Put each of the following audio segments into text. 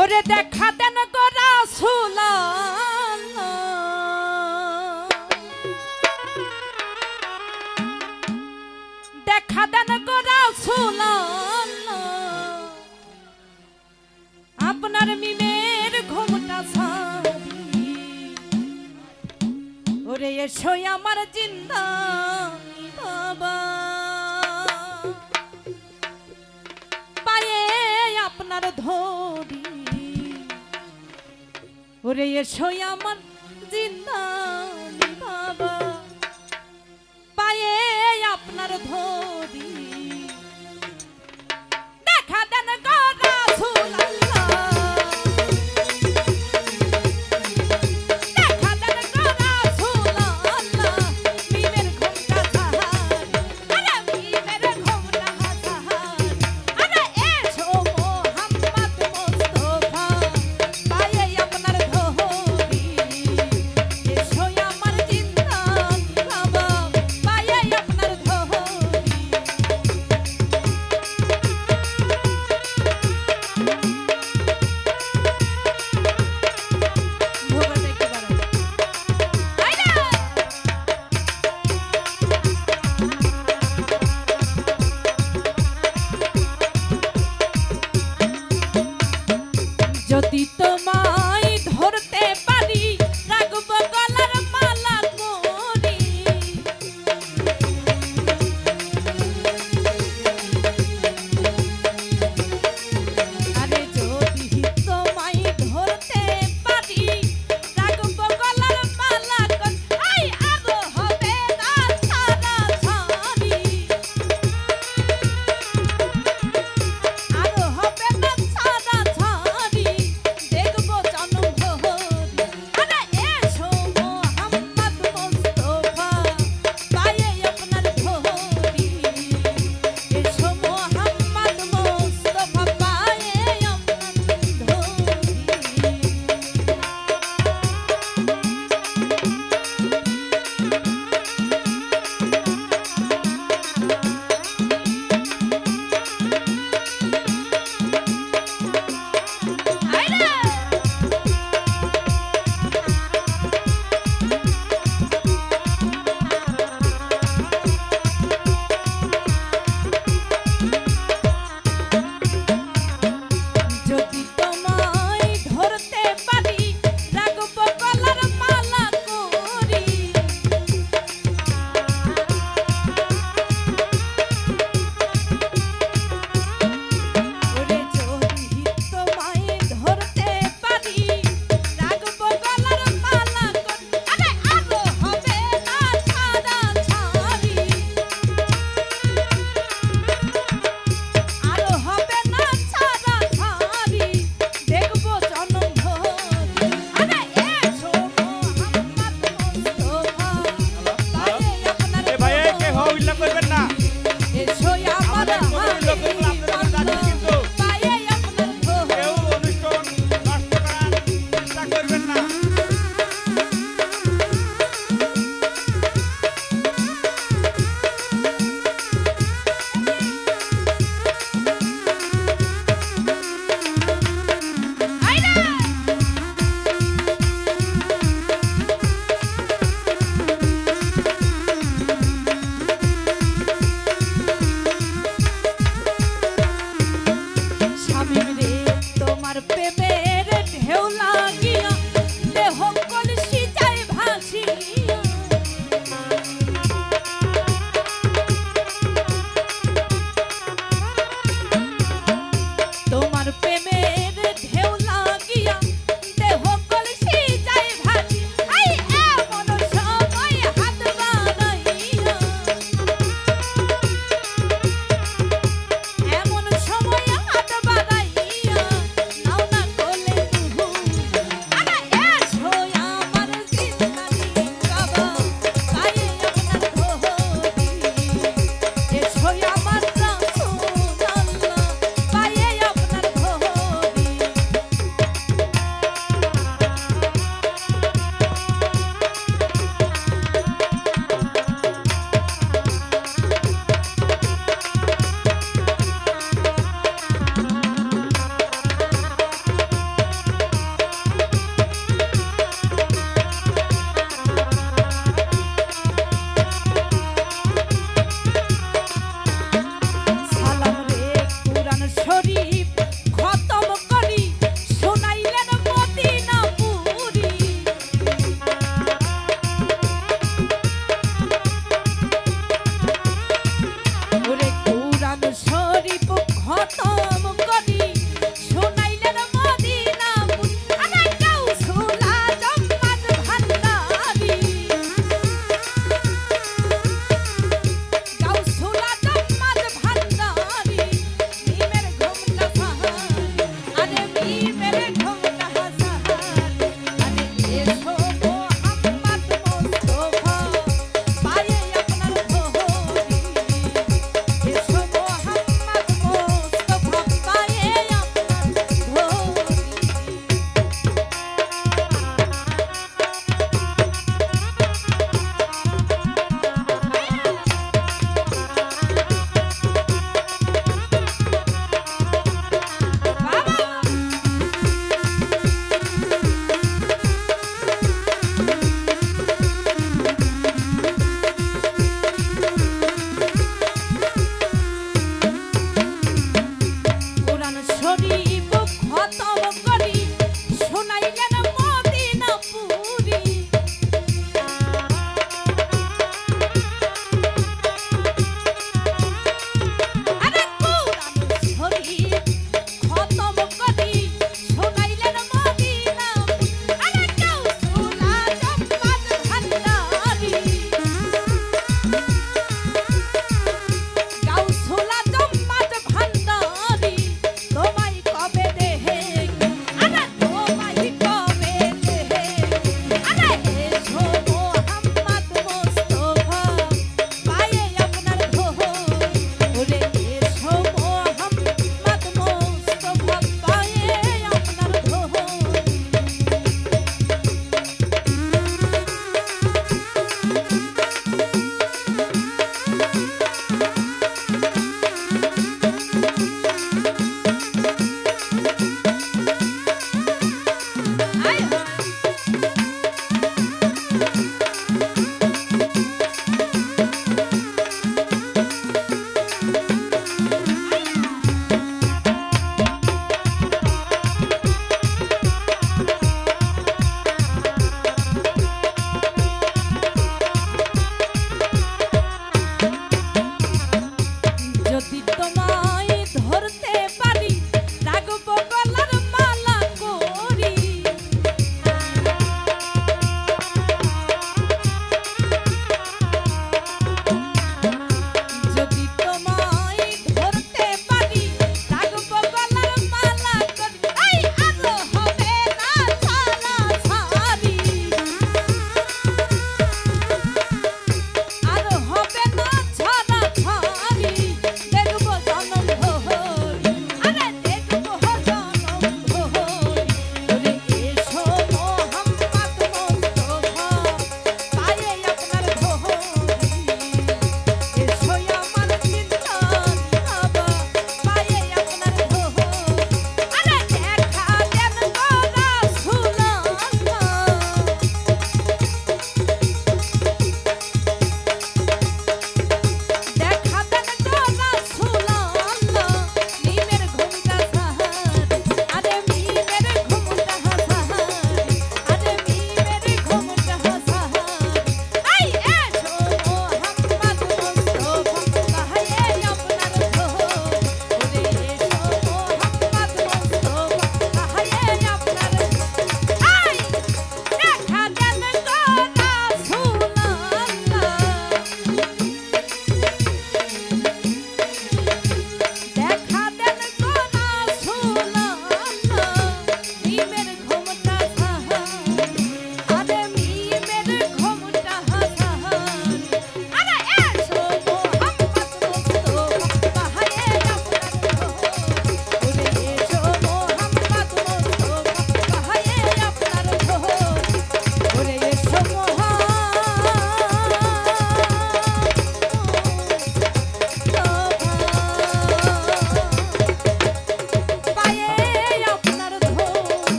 ওরে দেখা দেন গো রাসূল, দেখা দেন গো রাসূল, আপনার মিমের ঘুমটা সারি। ওরে এসো আমার জিন্দা বাবা, পায়ে আপনার ধরি। ওরে এসো আমার জিন্দা বাবা, পায়ে আপনার ধরি। দেখা দেন গো রাসূল, যদি তোমায় ধরতে পারি রাখবো গলার মালা করি। আরে যদি তোমায় ধরতে পারি রাখবো গলার মালা করি। আই আরো হবে না ছাড়া ছাড়ি, আরো হবে না ছাড়া ছাড়ি। দেখবো জনম ভরি, আরে এসো মোহাম্মদ মুস্তাফা, পায়ে আপনার ধরি। এসো মোহাম্মদ মুস্তাফা, পায়ে আপনার ধরি। যদি তোমায় ধরতে পারি রাখবো গলার মালা করি। ওরে যদি তোমায় ধরতে পারি রাখবো গলার মালা করি। আরে আরো হবে না ছাড়া ছাড়ি, আরো হবে না ছাড়া ছাড়ি। দেখবো জনম ভরি, আরে এসো মোহাম্মদ মুস্তাফা, পায়ে আপনার এ ভাই কে হইলা করবেন না, এসো আমার আমাদের কোনো লোকগুলো আপনাদের কাছে যাচ্ছে কিন্তু পায়ে আপনার ধরি। কেউ অনুষ্ঠান নষ্ট করার চেষ্টা করবেন না। স্বামী রে তোমার প্রেমের ঢেউ লাগিয়া দেহ কলসি যায় ভাসিয়া। তোমার প্রেমের ঢেউ লাগিয়া দেহ কলসি যায় ভাসিয়া। আই এমন সময় হাত বাড়াইয়া, এমন সময় হাত বাড়াইয়া নাও না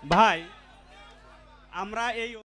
ভাই আমরা এই